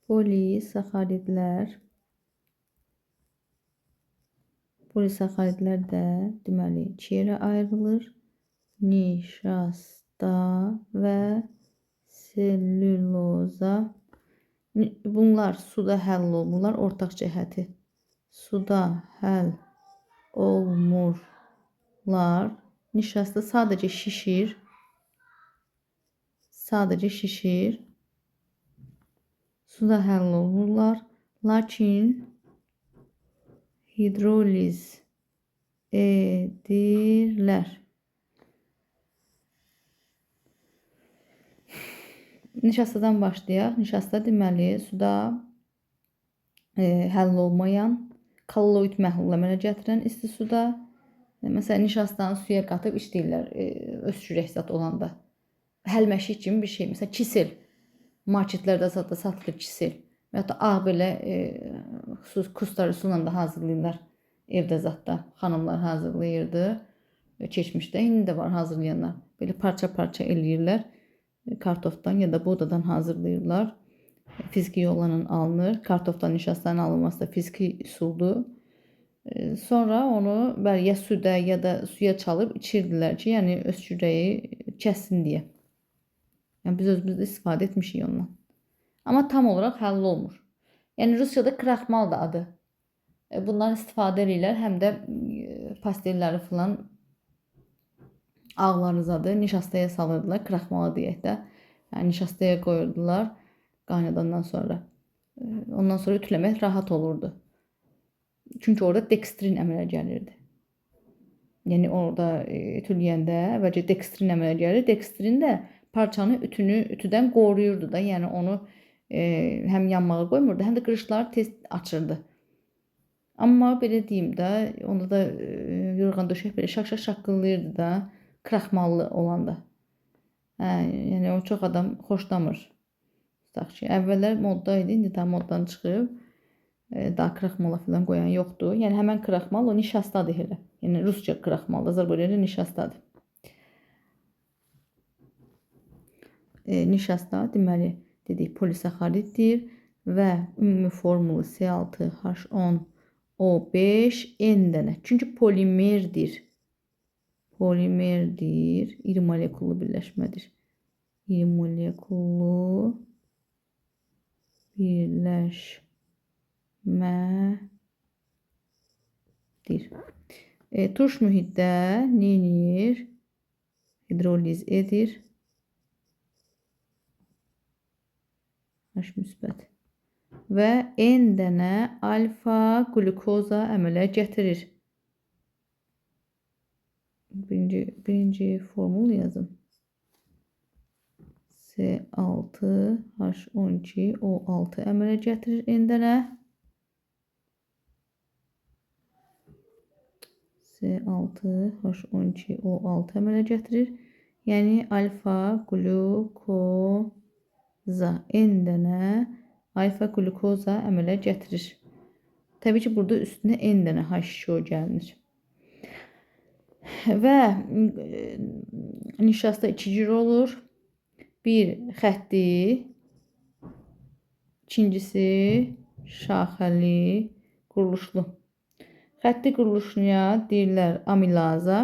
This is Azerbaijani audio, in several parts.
Polisaxaridlər. Polisaxaridlər də deməli 2 yerə ayrılır. Nişasta və selüloza. Bunlar suda həll olmurlar, ortaq cəhəti. Suda həll olmurlar. Nişasta sadəcə şişir. Sadəcə şişir. Suda həll olmurlar. Lakin hidroliz edirlər. Nişastadan başlayaq. Nişasta deməli suda həll olmayan kolloid məhlul əmələ gətirən isti suda. Məsələn, nişastanı suya qatıb içdirlər öskürək zad olanda. Həlməşik kimi bir şey. Məsələn, kisel. Marketlərdə satılır kisel. Və ya da ağ belə kustarı sulla da hazırlayırlar evdə zadda. Xanımlar hazırlayırdı. Keçmişdə, indi də var hazırlayanlar. Belə parça-parça eləyirlər. Kartofdan ya da buğdadan hazırlayırlar. Fiziki yolla alınır. Kartofdan nişastanın alınması da fiziki üsuldur. Sonra onu ya suda ya da suya çalıb içirdilər ki, yəni öskürəyi kəssin deyə. Yəni biz özümüzdə istifadə etmişik ondan. Amma tam olaraq həll olmur. Yəni Rusiyada kraxmal da adı. Bundan istifadə edirlər. Həm də pastelləri falan ağları zadı nişastaya salırdılar. Kraxmalı deyək də. Yəni nişastaya qoyurdular qaynadandan sonra. Ondan sonra ütüləmək rahat olurdu. Çünki orada dekstrin əmələ gəlirdi. Yəni orada ütüləyəndə əvvəlcə dekstrin əmələ gəlir. Dekstrin də parçanı ütüdən qoruyurdu da. Yəni onu həm yanmağa qoymurdu, həm də qırışları tez açırdı. Amma belə deyim də, onda da yorğan döşək belə şaq-şaq şaqqıllayırdı da, kraxmallı olanda. Yəni o çox adam xoşlamır. Tutaq ki, əvvəllər modda idi, indi də moddan çıxıb. Daha kraxmala falan qoyan yoxdur. Yəni həmən kraxmal o nişastadır elə. Yəni rusca kraxmal, Azərbaycanda nişastadır. Nişasta deməli dedik polisaxariddir və ümumi formulu C6H10O5 N dənə. Çünki polimerdir. Polimerdir. İri molekullu birləşmədir. İri molekullu birləşmədir. Turş mühitdə neyinir? Hidroliz edir. H müsbət. Və N dənə alfa glukoza əmələ gətirir. Birinci formulu yazım. C6H12O6 əmələ gətirir N dənə. C6H12O6 əmələ gətirir. Yəni alfa glukoza N dənə alfa glukoza əmələ gətirir. Təbii ki, burada üstünə N dənə H2O gəlinir. Və nişasta 2 cür olur. Bir xətti, ikincisi şaxəli, quruluşlu. Xətti quruluşuna deyirlər amilaza.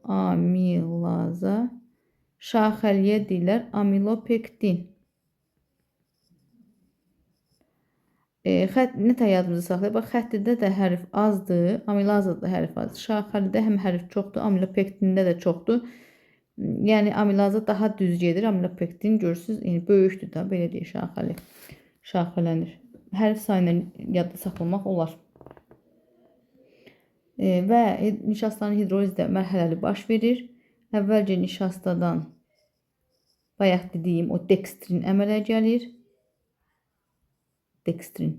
Amilaza. Şaxəliyə deyirlər amilopektin. Nətə yadımızda saxlayaq. Bax, xəttidə də hərf azdır, amilazada da hərf azdır. Şaxəlidə həm hərf çoxdur, amilopektində də çoxdur. Yəni amilaza daha düz gedir, amilopektin görürsünüz, böyükdür da, belə deyək şaxəli. Şaxələnir. Hərf sayını yadda saxlamaq olar. Və nişastanın hidrolizdə mərhələli baş verir. Əvvəlcə nişastadan bayaq dediyim o dekstrin əmələ gəlir. Dekstrin.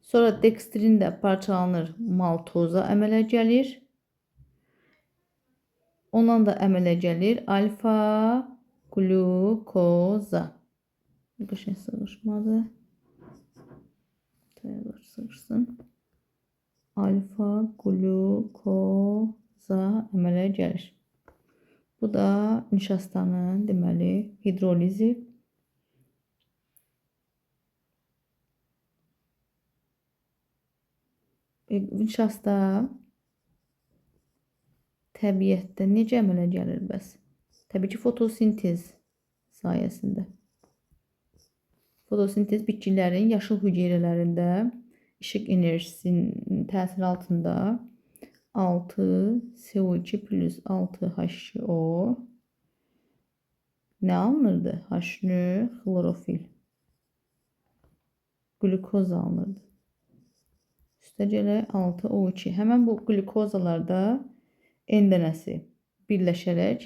Sonra dekstrin də parçalanır, maltoza əmələ gəlir. Ondan da əmələ gəlir alfa glukoza. Qəşəng sığışmadı. Sığışsın. Alfa glukoza əmələ gəlir. Bu da nişastanın deməli hidrolizi. Nişasta təbiətdə necə əmələ gəlir bəs? Təbii ki, fotosintez sayəsində. Fotosintez bitkilərin yaşıl hüceyrələrində işıq enerjisinin təsiri altında 6CO2 plus 6H2O nə alınırdı? H-növ xlorofil. Glukoz alınırdı. Üstə gələk 6O2. Həmən bu glukozalarda N dənəsi birləşərək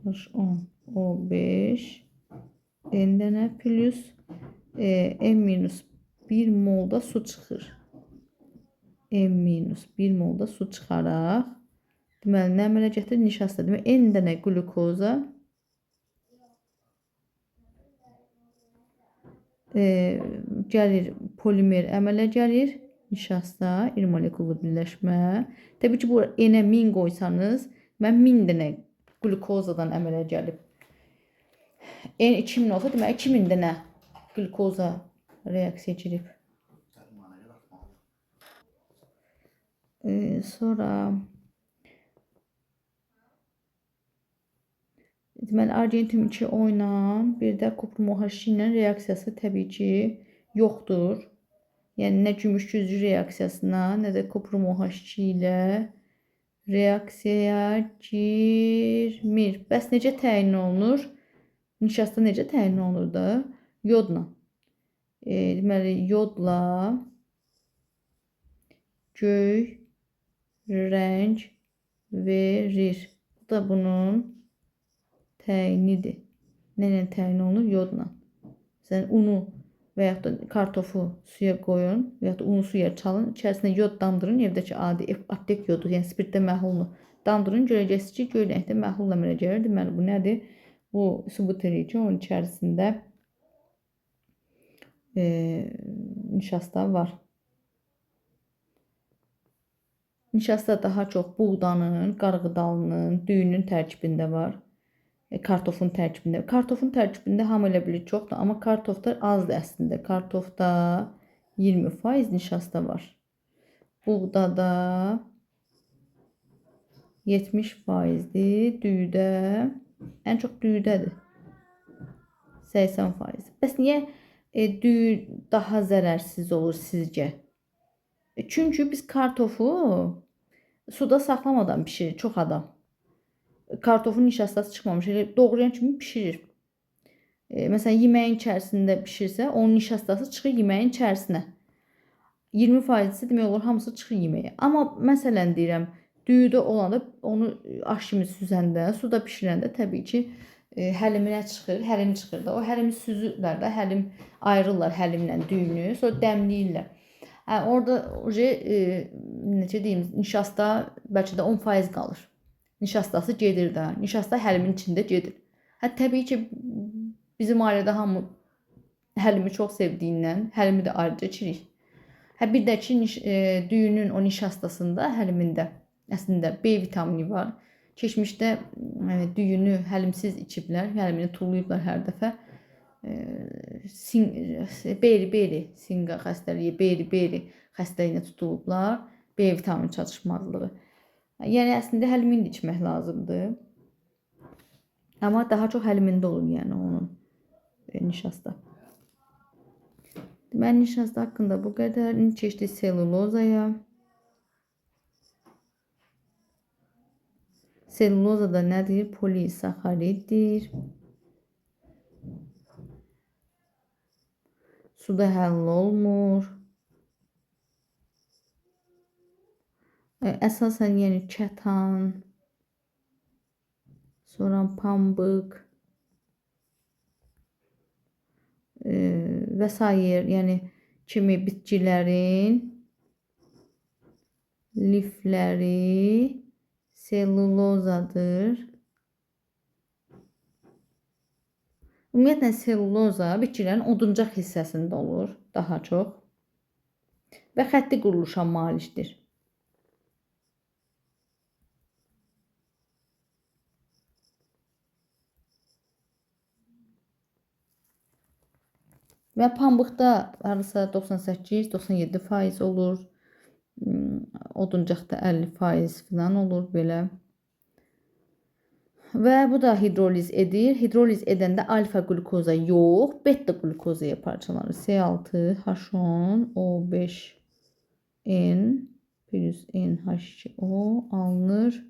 H10O5 N dənə plus M-1 molda su çıxır. M-1 molda su çıxaraq deməli, nə əmələ gətirir? Nişasta. Deməli, N dənə glukoza gəlir, polimer əmələ gəlir. Nişasta, iri molekullu birləşmə. Təbii ki, bu N-ə 1000 qoysanız, mən 1000 dənə glukozadan əmələ gəlib. N 2000 olsa, demək 2000 dənə glukoza reaksiya girib. Sonra deməli, argentium 2O ilə bir də kuprum OH ilə reaksiyası təbii ki, yoxdur. Yəni, nə gümüş güzgü reaksiyasına, nə də kuprum OH2 ilə reaksiyaya girmir. Bəs necə təyin olunur? Nişasta necə təyin olunur da? Yodla. Deməli, yodla göy rəng verir. Bu da bunun təyinidir. Nə ilə təyin olunur? Yodla. Məsələn, unu və yaxud da kartofu suya qoyun və yaxud da unu suya çalın. İçərisinə yod damdırın. Evdəki adi aptek yodu, yəni spirtdə məhlulunu damdırın. Görəcəksiniz ki, göy rəngdə məhlul əmələ gəlir. Deməli, bu nədir? Bu sübut edir ki, onun içərisində nişasta var. Nişasta daha çox buğdanın, qarğıdalının, düyünün tərkibində var. Kartofun tərkibində. Kartofun tərkibində hamı elə bilir çoxdur, amma kartofda azdır əslində. Kartofda 20% nişasta var. Buğdada 70%-dir, düyüdə ən çox düyüdədir. 80%. Bəs niyə düyü daha zərərsiz olur sizcə? Çünki biz kartofu suda saxlamadan bişirir çox adam. Kartofun nişastası çıxmamış, elə doğrayan kimi bişirir. Məsələn, yeməyin içərisində bişirsə, onun nişastası çıxır yeməyin içərisinə. 20%-si demək olur, hamısı çıxır yeməyə. Amma məsələn deyirəm, düyüdə olanda onu aş kimi süzəndə, suda bişirəndə təbii ki, həliminə çıxır, həlim çıxır da. O həlimi süzürlər də, həlim ayırırlar həlimlə düyünü, sonra dəmləyirlər. Orada necə deyim, nişasta bəlkə də 10% qalır. Nişastası gedir də. Nişasta həlimin içində gedir. Təbii ki, bizim ailədə hamı həlimi çox sevdiyindən həlimi də ayrıca içirik. Bir də ki, düyünün o nişastasında, həlimində əslində B vitamini var. Keçmişdə düyünü həlimsiz içiblər, həlimini tullayıblar hər dəfə. Beri sinqa xəstəliyi, beri xəstəliyinə tutulublar. B vitamini çatışmazlığı. Yəni, əslində həlimini içmək lazımdır. Amma daha çox həlimində olur, yəni onun nişasta. Deməli, nişasta haqqında bu qədər. İndi keçdik selulozaya. Seluloza da nədir? Polisaxariddir. Suda həll olmur. Əsasən, yəni kətan, sonra pambıq və s. yəni kimi bitkilərin lifləri selulozadır. Ümumiyyətlə, seluloza bitkilərin oduncaq hissəsində olur daha çox və xətti quruluşa malikdir. Və pambıqda hardasa 98-97% olur. Oduncaqda 50% falan olur belə. Və bu da hidroliz edir. Hidroliz edəndə alfa qlukoza yox, beta qlukozaya parçalanır. C6H10O5N plus NH2O alınır.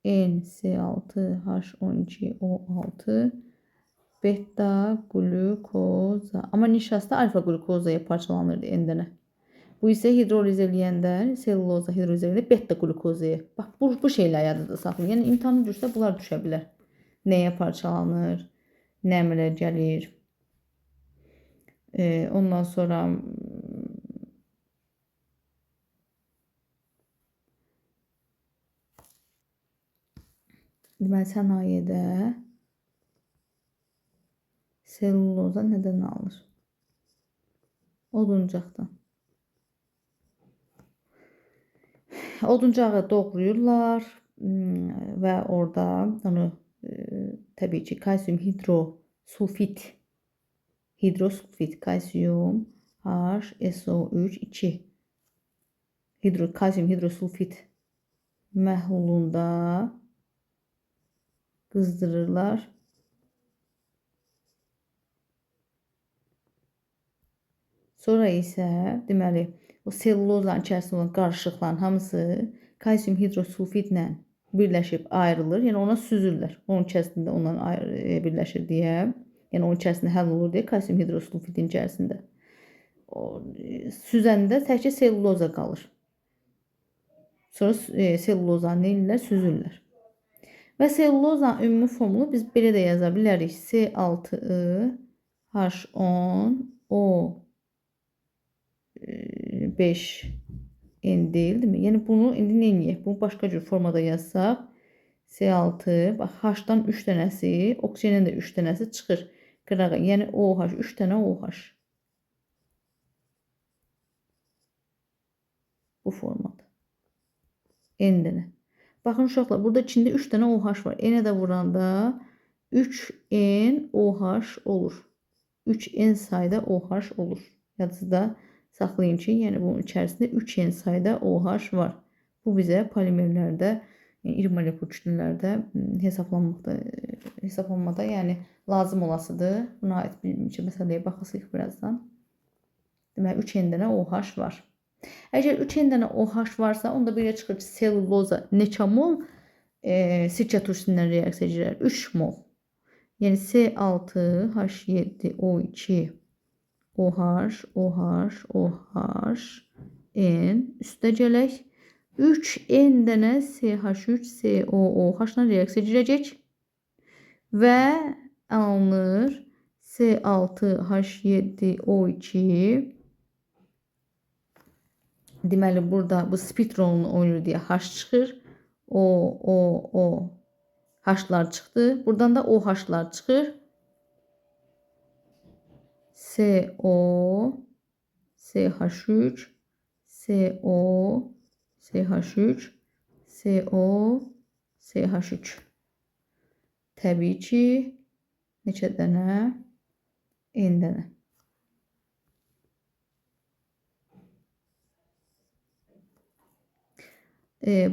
NC6H12O6 beta glukoza. Amma nişasta alfa glukozaya parçalanırdı endənə. Bu isə hidroliz eləyəndə, selluloza hidroliz eləyəndə beta glukozaya. Bax, bu şeylər yadınızda saxlayın. Yəni imtahanı düşsə bunlar düşə bilər. Nəyə parçalanır, nə əmələ gəlir. Ondan sonra deməli sənayedə selluloza nədən alınır? Oduncaqdan. Oduncağı doğrayırlar və orada onu təbii ki kalsium hidrosulfit kalsium HSO3 kalsium hidrosulfit məhlulunda qızdırırlar. Sonra isə deməli o sellulozanın içərisində olan qarışıqların hamısı kalsium hidrosulfitlə birləşib ayrılır. Yəni ona süzürlər. Onun içərisində ondan birləşir deyə. Yəni onun içərisində həll olur deyə kalsium hidrosulfitin içərisində. Süzəndə təkcə selluloza qalır. Sonra sellulozanı nə edirlər? Süzürlər. Və sellulozanın ümumi formulu biz belə də yaza bilərik. C6H10O5N deyildimi? Yəni bunu indi nə edək? Bunu başqa cür formada yazsaq C6, bax H-dan 3 dənəsi, oksigenin də 3 dənəsi çıxır qırağa. Yəni OH, 3 dənə OH. Bu formada. N dənə. Baxın uşaqlar, burada içində 3 dənə OH var. N-ə də vuranda 3NOH olur. 3N sayda OH olur. Yadınızda saxlayın ki, yəni bunun içərisində 3N sayda OH var. Bu bizə polimerlərdə, yəni iri molekul kütlələrdə hesablanmada yəni lazım olasıdır. Buna aid bir məsələyə baxasıq birazdan. Deməli 3N dənə OH var. Əgər 3N dənə OH varsa, onda belə çıxır ki, selluloza neçə mol sirkə turşusundan reaksiya edir? 3 mol. Yəni C6H7O2 OH, OH, OH, N üstə gələk. 3N dənə CH3COOH-la reaksiya edəcək və alınır C6H7O2. Deməli burada bu spid rolunu oynayır deyə H çıxır. O H-lar çıxdı. Buradan da OH-lar çıxır. CO, CH3, CO, CH3, CO, CH3. Təbii ki, neçə dənə? N dənə.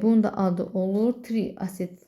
Bunun da adı olur triasit